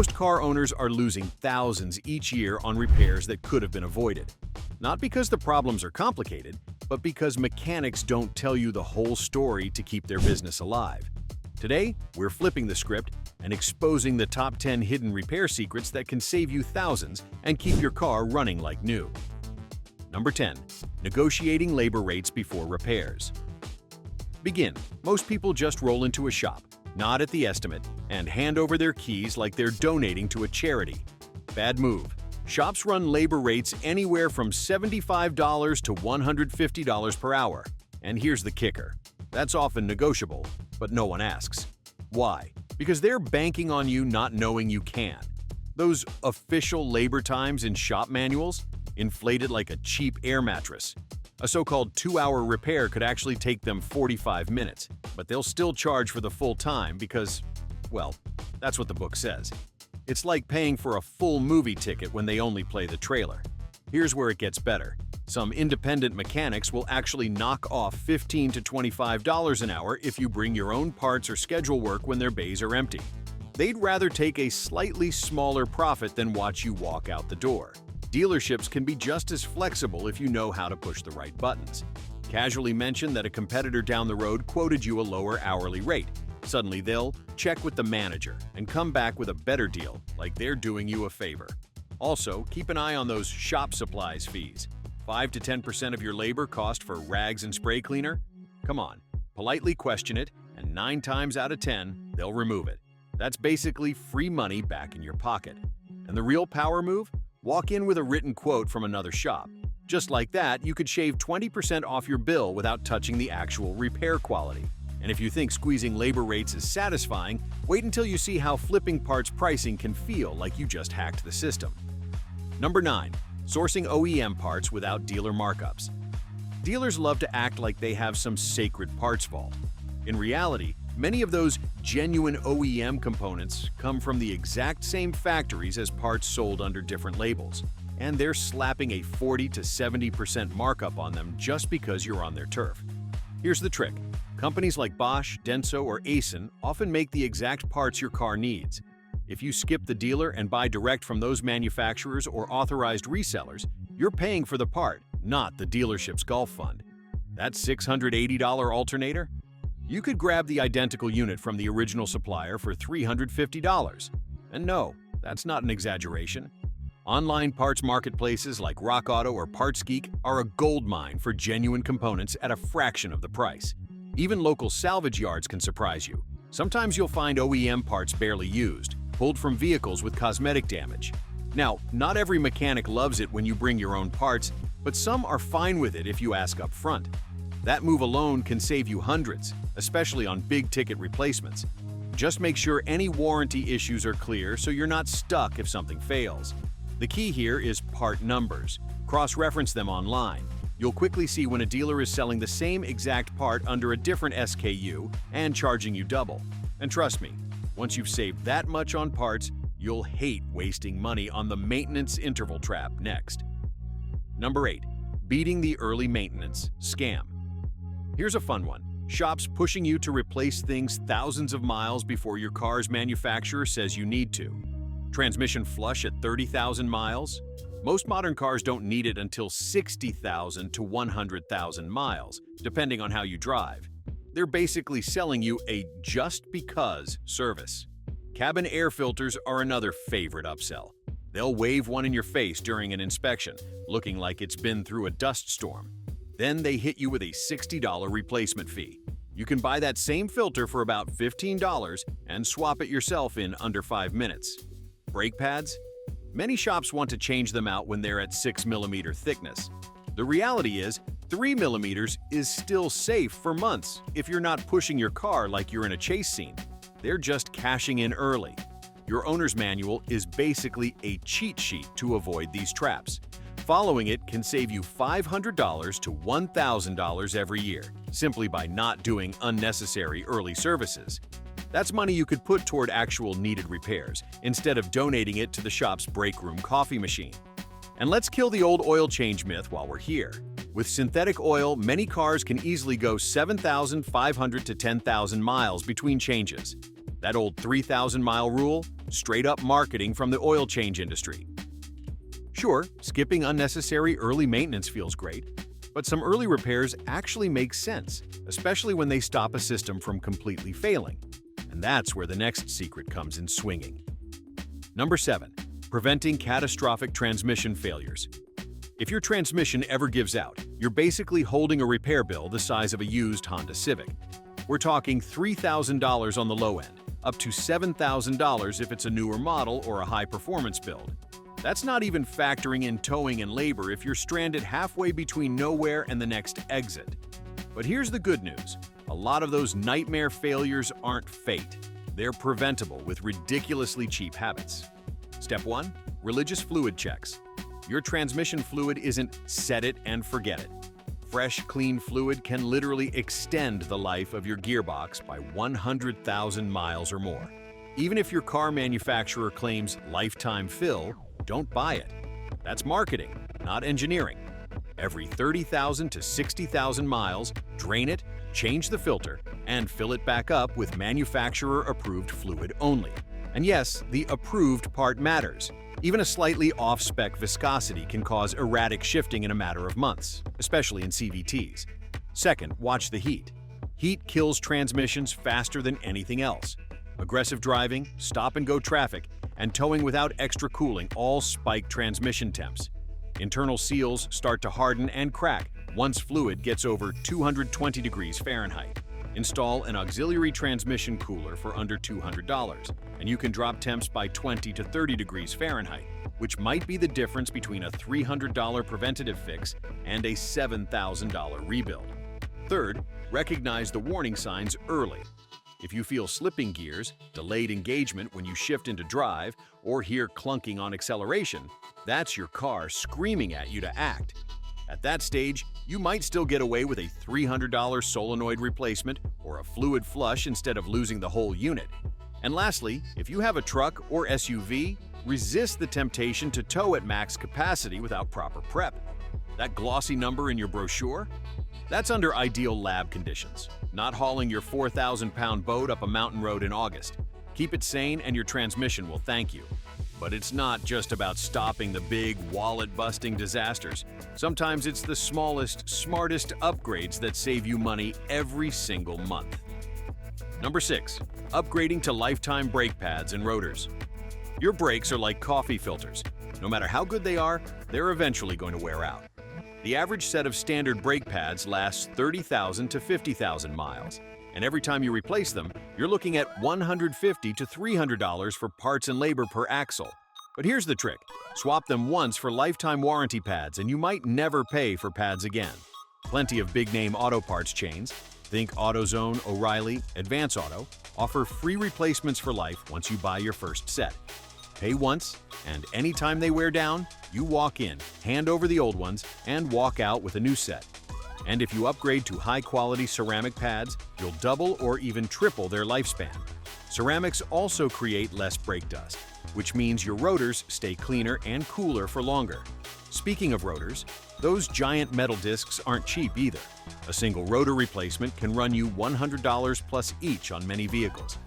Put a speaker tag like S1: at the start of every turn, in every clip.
S1: Most car owners are losing thousands each year on repairs that could have been avoided. Not because the problems are complicated, but because mechanics don't tell you the whole story to keep their business alive. Today, we're flipping the script and exposing the top 10 hidden repair secrets that can save you thousands and keep your car running like new. Number 10. Negotiating labor rates before repairs. Begin. Most people just roll into a shop, nod at the estimate, and hand over their keys like they're donating to a charity. Bad move. Shops run labor rates anywhere from $75 to $150 per hour. And here's the kicker. That's often negotiable, but no one asks. Why? Because they're banking on you not knowing you can. Those official labor times in shop manuals? Inflated like a cheap air mattress. A so-called 2-hour repair could actually take them 45 minutes, but they'll still charge for the full time because, well, that's what the book says. It's like paying for a full movie ticket when they only play the trailer. Here's where it gets better. Some independent mechanics will actually knock off $15 to $25 an hour if you bring your own parts or schedule work when their bays are empty. They'd rather take a slightly smaller profit than watch you walk out the door. Dealerships can be just as flexible if you know how to push the right buttons. Casually mention that a competitor down the road quoted you a lower hourly rate. Suddenly they'll check with the manager and come back with a better deal, like they're doing you a favor. Also, keep an eye on those shop supplies fees. 5 to 10% of your labor cost for rags and spray cleaner? Come on, politely question it, and 9 times out of 10, they'll remove it. That's basically free money back in your pocket. And the real power move? Walk in with a written quote from another shop. Just like that, you could shave 20% off your bill without touching the actual repair quality. And if you think squeezing labor rates is satisfying, wait until you see how flipping parts pricing can feel like you just hacked the system. Number 9. Sourcing OEM parts without dealer markups. Dealers love to act like they have some sacred parts vault. In reality, many of those genuine OEM components come from the exact same factories as parts sold under different labels, and they're slapping a 40 to 70% markup on them just because you're on their turf. Here's the trick. Companies like Bosch, Denso, or Aisin often make the exact parts your car needs. If you skip the dealer and buy direct from those manufacturers or authorized resellers, you're paying for the part, not the dealership's golf fund. That $680 alternator? You could grab the identical unit from the original supplier for $350. And no, that's not an exaggeration. Online parts marketplaces like RockAuto or PartsGeek are a goldmine for genuine components at a fraction of the price. Even local salvage yards can surprise you. Sometimes you'll find OEM parts barely used, pulled from vehicles with cosmetic damage. Now, not every mechanic loves it when you bring your own parts, but some are fine with it if you ask up front. That move alone can save you hundreds, especially on big-ticket replacements. Just make sure any warranty issues are clear so you're not stuck if something fails. The key here is part numbers. Cross-reference them online. You'll quickly see when a dealer is selling the same exact part under a different SKU and charging you double. And trust me, once you've saved that much on parts, you'll hate wasting money on the maintenance interval trap next. Number 8. Beating the early maintenance scam. Here's a fun one. Shops pushing you to replace things thousands of miles before your car's manufacturer says you need to. Transmission flush at 30,000 miles? Most modern cars don't need it until 60,000 to 100,000 miles, depending on how you drive. They're basically selling you a just because service. Cabin air filters are another favorite upsell. They'll wave one in your face during an inspection, looking like it's been through a dust storm. Then they hit you with a $60 replacement fee. You can buy that same filter for about $15 and swap it yourself in under 5 minutes. Brake pads? Many shops want to change them out when they're at 6mm thickness. The reality is, 3mm is still safe for months if you're not pushing your car like you're in a chase scene. They're just cashing in early. Your owner's manual is basically a cheat sheet to avoid these traps. Following it can save you $500 to $1,000 every year, simply by not doing unnecessary early services. That's money you could put toward actual needed repairs, instead of donating it to the shop's break room coffee machine. And let's kill the old oil change myth while we're here. With synthetic oil, many cars can easily go 7,500 to 10,000 miles between changes. That old 3,000-mile rule? Straight up marketing from the oil change industry. Sure, skipping unnecessary early maintenance feels great, but some early repairs actually make sense, especially when they stop a system from completely failing. And that's where the next secret comes in swinging. Number 7. Preventing catastrophic transmission failures. If your transmission ever gives out, you're basically holding a repair bill the size of a used Honda Civic. We're talking $3,000 on the low end, up to $7,000 if it's a newer model or a high-performance build. That's not even factoring in towing and labor if you're stranded halfway between nowhere and the next exit. But here's the good news. A lot of those nightmare failures aren't fate. They're preventable with ridiculously cheap habits. Step 1. Religious fluid checks. Your transmission fluid isn't set it and forget it. Fresh, clean fluid can literally extend the life of your gearbox by 100,000 miles or more. Even if your car manufacturer claims lifetime fill, don't buy it. That's marketing, not engineering. Every 30,000 to 60,000 miles, drain it, change the filter, and fill it back up with manufacturer-approved fluid only. And yes, the approved part matters. Even a slightly off-spec viscosity can cause erratic shifting in a matter of months, especially in CVTs. Second, watch the heat. Heat kills transmissions faster than anything else. Aggressive driving, stop-and-go traffic, and towing without extra cooling all spike transmission temps. Internal seals start to harden and crack once fluid gets over 220 degrees Fahrenheit. Install an auxiliary transmission cooler for under $200, and you can drop temps by 20 to 30 degrees Fahrenheit, which might be the difference between a $300 preventative fix and a $7,000 rebuild. Third, recognize the warning signs early. If you feel slipping gears, delayed engagement when you shift into drive, or hear clunking on acceleration, that's your car screaming at you to act. At that stage, you might still get away with a $300 solenoid replacement or a fluid flush instead of losing the whole unit. And lastly, if you have a truck or SUV, resist the temptation to tow at max capacity without proper prep. That glossy number in your brochure? That's under ideal lab conditions, not hauling your 4,000-pound boat up a mountain road in August. Keep it sane and your transmission will thank you. But it's not just about stopping the big, wallet-busting disasters. Sometimes it's the smallest, smartest upgrades that save you money every single month. Number 6. Upgrading to lifetime brake pads and rotors. Your brakes are like coffee filters. No matter how good they are, they're eventually going to wear out. The average set of standard brake pads lasts 30,000 to 50,000 miles. And every time you replace them, you're looking at $150 to $300 for parts and labor per axle. But here's the trick. Swap them once for lifetime warranty pads and you might never pay for pads again. Plenty of big-name auto parts chains, think AutoZone, O'Reilly, Advance Auto, offer free replacements for life once you buy your first set. Pay once, and anytime they wear down, you walk in, hand over the old ones, and walk out with a new set. And if you upgrade to high-quality ceramic pads, you'll double or even triple their lifespan. Ceramics also create less brake dust, which means your rotors stay cleaner and cooler for longer. Speaking of rotors, those giant metal discs aren't cheap either. A single rotor replacement can run you $100 plus each on many vehicles.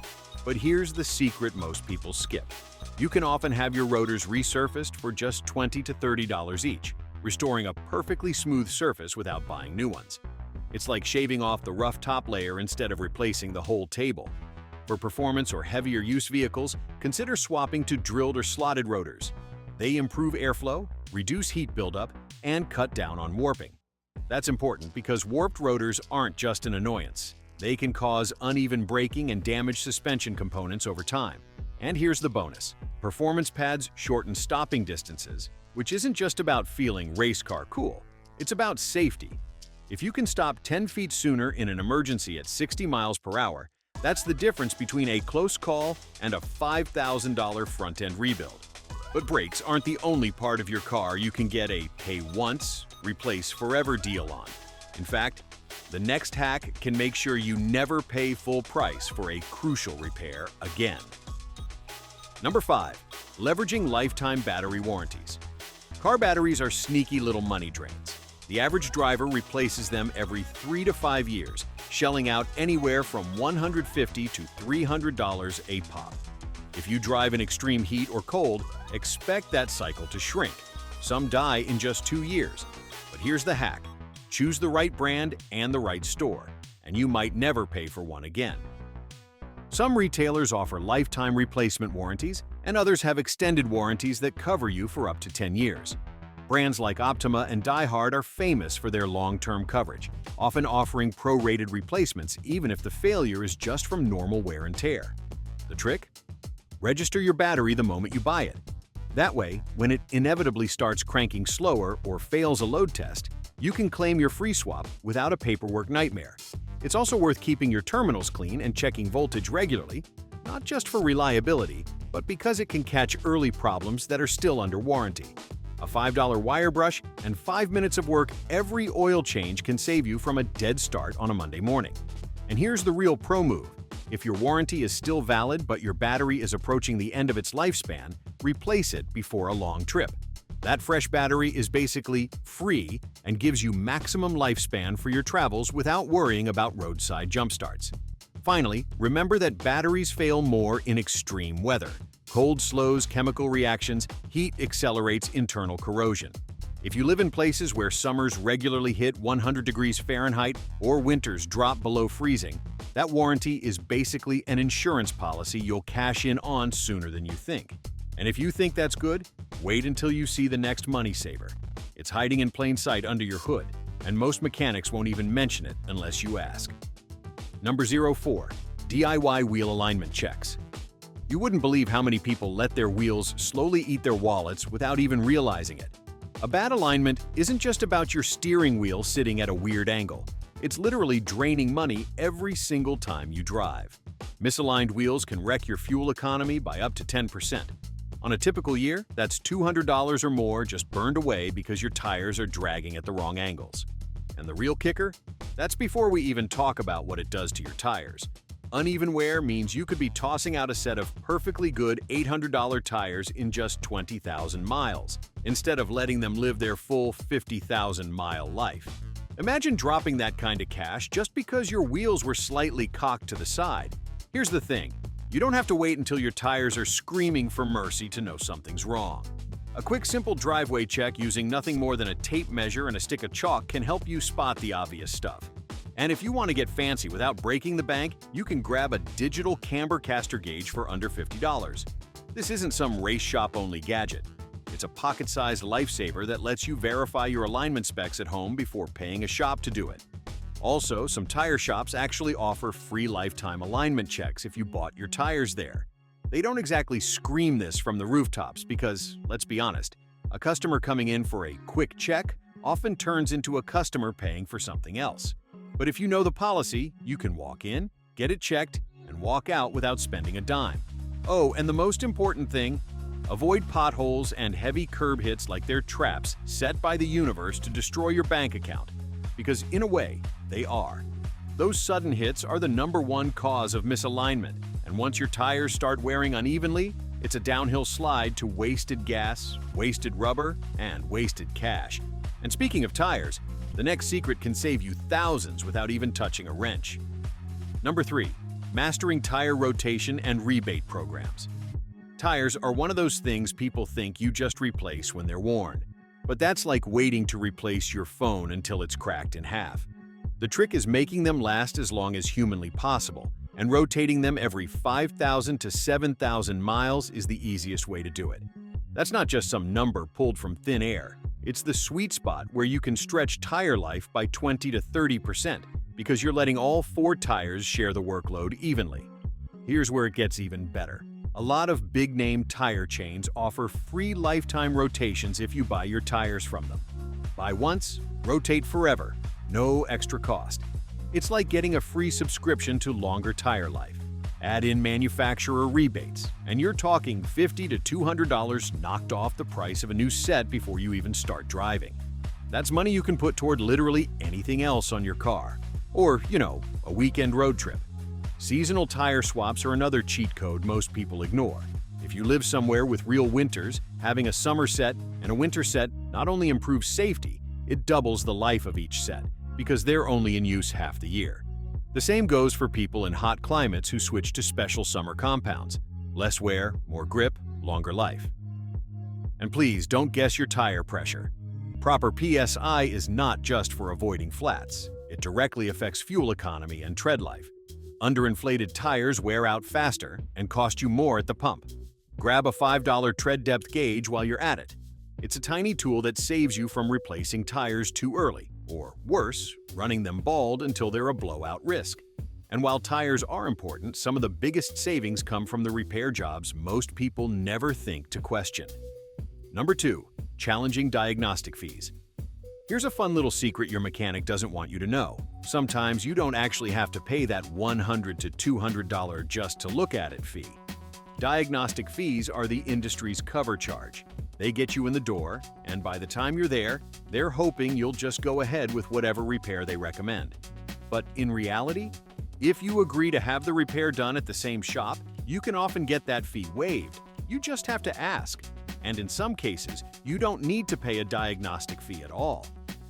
S1: But here's the secret most people skip. You can often have your rotors resurfaced for just $20 to $30 each, restoring a perfectly smooth surface without buying new ones. It's like shaving off the rough top layer instead of replacing the whole table. For performance or heavier use vehicles, consider swapping to drilled or slotted rotors. They improve airflow, reduce heat buildup, and cut down on warping. That's important because warped rotors aren't just an annoyance. They can cause uneven braking and damage suspension components over time. And here's the bonus. Performance pads shorten stopping distances, which isn't just about feeling race car cool. It's about safety. If you can stop 10 feet sooner in an emergency at 60 miles per hour, that's the difference between a close call and a $5,000 front-end rebuild. But brakes aren't the only part of your car you can get a pay once, replace forever deal on. In fact, the next hack can make sure you never pay full price for a crucial repair again. Number 5. Leveraging lifetime battery warranties. Car batteries are sneaky little money drains. The average driver replaces them every 3 to 5 years, shelling out anywhere from $150 to $300 a pop. If you drive in extreme heat or cold, expect that cycle to shrink. Some die in just 2 years. But here's the hack. Choose the right brand and the right store, and you might never pay for one again. Some retailers offer lifetime replacement warranties, and others have extended warranties that cover you for up to 10 years. Brands like Optima and DieHard are famous for their long-term coverage, often offering pro-rated replacements even if the failure is just from normal wear and tear. The trick? Register your battery the moment you buy it. That way, when it inevitably starts cranking slower or fails a load test, you can claim your free swap without a paperwork nightmare. It's also worth keeping your terminals clean and checking voltage regularly, not just for reliability, but because it can catch early problems that are still under warranty. A $5 wire brush and 5 minutes of work every oil change can save you from a dead start on a Monday morning. And here's the real pro move. If your warranty is still valid but your battery is approaching the end of its lifespan, replace it before a long trip. That fresh battery is basically free and gives you maximum lifespan for your travels without worrying about roadside jump starts. Finally, remember that batteries fail more in extreme weather. Cold slows chemical reactions, heat accelerates internal corrosion. If you live in places where summers regularly hit 100 degrees Fahrenheit or winters drop below freezing, that warranty is basically an insurance policy you'll cash in on sooner than you think. And if you think that's good, wait until you see the next money saver. It's hiding in plain sight under your hood, and most mechanics won't even mention it unless you ask. Number 04. DIY wheel alignment checks. You wouldn't believe how many people let their wheels slowly eat their wallets without even realizing it. A bad alignment isn't just about your steering wheel sitting at a weird angle. It's literally draining money every single time you drive. Misaligned wheels can wreck your fuel economy by up to 10%. On a typical year, that's $200 or more just burned away because your tires are dragging at the wrong angles. And the real kicker? That's before we even talk about what it does to your tires. Uneven wear means you could be tossing out a set of perfectly good $800 tires in just 20,000 miles, instead of letting them live their full 50,000-mile life. Imagine dropping that kind of cash just because your wheels were slightly cocked to the side. Here's the thing. You don't have to wait until your tires are screaming for mercy to know something's wrong. A quick, simple driveway check using nothing more than a tape measure and a stick of chalk can help you spot the obvious stuff. And if you want to get fancy without breaking the bank, you can grab a digital camber caster gauge for under $50. This isn't some race shop-only gadget. It's a pocket-sized lifesaver that lets you verify your alignment specs at home before paying a shop to do it. Also, some tire shops actually offer free lifetime alignment checks if you bought your tires there. They don't exactly scream this from the rooftops because, let's be honest, a customer coming in for a quick check often turns into a customer paying for something else. But if you know the policy, you can walk in, get it checked, and walk out without spending a dime. Oh, and the most important thing, avoid potholes and heavy curb hits like they're traps set by the universe to destroy your bank account. Because in a way, they are. Those sudden hits are the #1 cause of misalignment, and once your tires start wearing unevenly, it's a downhill slide to wasted gas, wasted rubber, and wasted cash. And speaking of tires, the next secret can save you thousands without even touching a wrench. Number 3. Mastering tire rotation and rebate programs. Tires are one of those things people think you just replace when they're worn. But that's like waiting to replace your phone until it's cracked in half. The trick is making them last as long as humanly possible, and rotating them every 5,000 to 7,000 miles is the easiest way to do it. That's not just some number pulled from thin air. It's the sweet spot where you can stretch tire life by 20 to 30% because you're letting all 4 tires share the workload evenly. Here's where it gets even better. A lot of big-name tire chains offer free lifetime rotations if you buy your tires from them. Buy once, rotate forever, no extra cost. It's like getting a free subscription to longer tire life. Add in manufacturer rebates, and you're talking $50 to $200 knocked off the price of a new set before you even start driving. That's money you can put toward literally anything else on your car. Or, a weekend road trip. Seasonal tire swaps are another cheat code most people ignore. If you live somewhere with real winters, having a summer set and a winter set not only improves safety, it doubles the life of each set, because they're only in use half the year. The same goes for people in hot climates who switch to special summer compounds. Less wear, more grip, longer life. And please don't guess your tire pressure. Proper PSI is not just for avoiding flats. It directly affects fuel economy and tread life. Underinflated tires wear out faster and cost you more at the pump. Grab a $5 tread depth gauge while you're at it. It's a tiny tool that saves you from replacing tires too early, or worse, running them bald until they're a blowout risk. And while tires are important, some of the biggest savings come from the repair jobs most people never think to question. Number 2. Challenging diagnostic fees. Here's a fun little secret your mechanic doesn't want you to know. Sometimes you don't actually have to pay that $100 to $200 just to look at it fee. Diagnostic fees are the industry's cover charge. They get you in the door, and by the time you're there, they're hoping you'll just go ahead with whatever repair they recommend. But in reality, if you agree to have the repair done at the same shop, you can often get that fee waived. You just have to ask. And in some cases, you don't need to pay a diagnostic fee at all.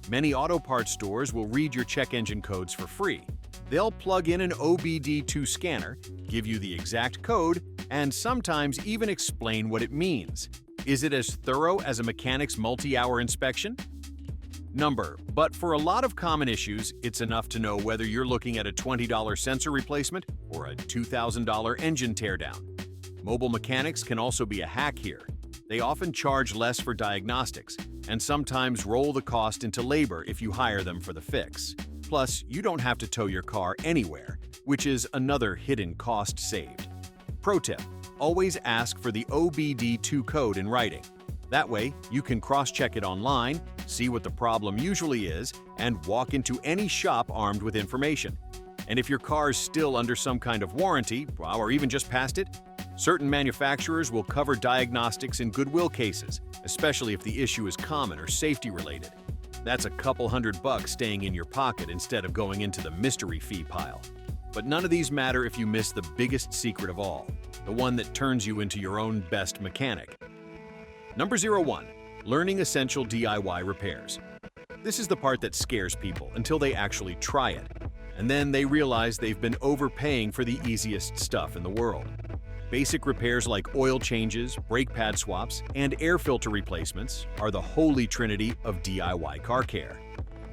S1: Many auto parts stores will read your check engine codes for free. They'll plug in an OBD2 scanner, give you the exact code, and sometimes even explain what it means. Is it as thorough as a mechanic's multi-hour inspection? But for a lot of common issues, it's enough to know whether you're looking at a $20 sensor replacement or a $2,000 engine teardown. Mobile mechanics can also be a hack here. They often charge less for diagnostics, and sometimes roll the cost into labor if you hire them for the fix. Plus, you don't have to tow your car anywhere, which is another hidden cost saved. Pro tip: always ask for the OBD2 code in writing. That way, you can cross-check it online, see what the problem usually is, and walk into any shop armed with information. And if your car's still under some kind of warranty, or even just past it, certain manufacturers will cover diagnostics in goodwill cases, especially if the issue is common or safety-related. That's a couple $100 staying in your pocket instead of going into the mystery fee pile. But none of these matter if you miss the biggest secret of all, the one that turns you into your own best mechanic. Number 1. Learning essential DIY repairs. This is the part that scares people until they actually try it. And then they realize they've been overpaying for the easiest stuff in the world. Basic repairs like oil changes, brake pad swaps, and air filter replacements are the holy trinity of DIY car care.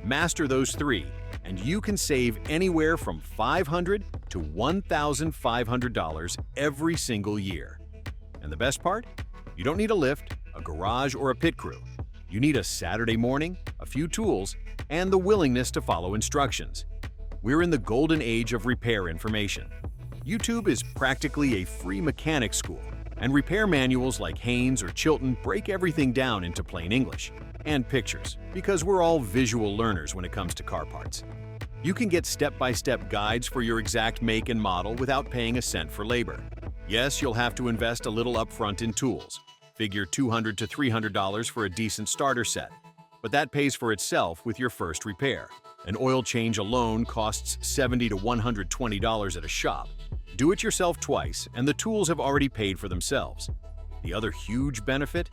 S1: Master those three, and you can save anywhere from $500 to $1,500 every single year. And the best part? You don't need a lift, a garage, or a pit crew. You need a Saturday morning, a few tools, and the willingness to follow instructions. We're in the golden age of repair information. YouTube is practically a free mechanic school, and repair manuals like Haynes or Chilton break everything down into plain English and pictures, because we're all visual learners when it comes to car parts. You can get step-by-step guides for your exact make and model without paying a cent for labor. Yes, you'll have to invest a little upfront in tools. Figure $200 to $300 for a decent starter set, but that pays for itself with your first repair. An oil change alone costs $70 to $120 at a shop. Do it yourself twice, and the tools have already paid for themselves. The other huge benefit?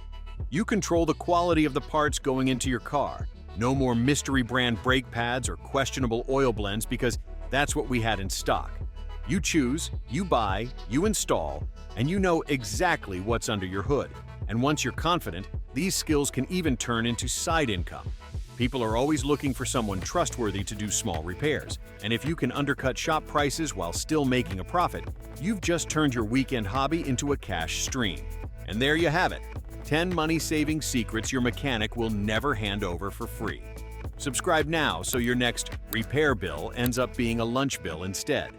S1: You control the quality of the parts going into your car. No more mystery brand brake pads or questionable oil blends, because that's what we had in stock. You choose, you buy, you install, and you know exactly what's under your hood. And once you're confident, these skills can even turn into side income. People are always looking for someone trustworthy to do small repairs, and if you can undercut shop prices while still making a profit, you've just turned your weekend hobby into a cash stream. And there you have it, 10 money-saving secrets your mechanic will never hand over for free. Subscribe now so your next repair bill ends up being a lunch bill instead.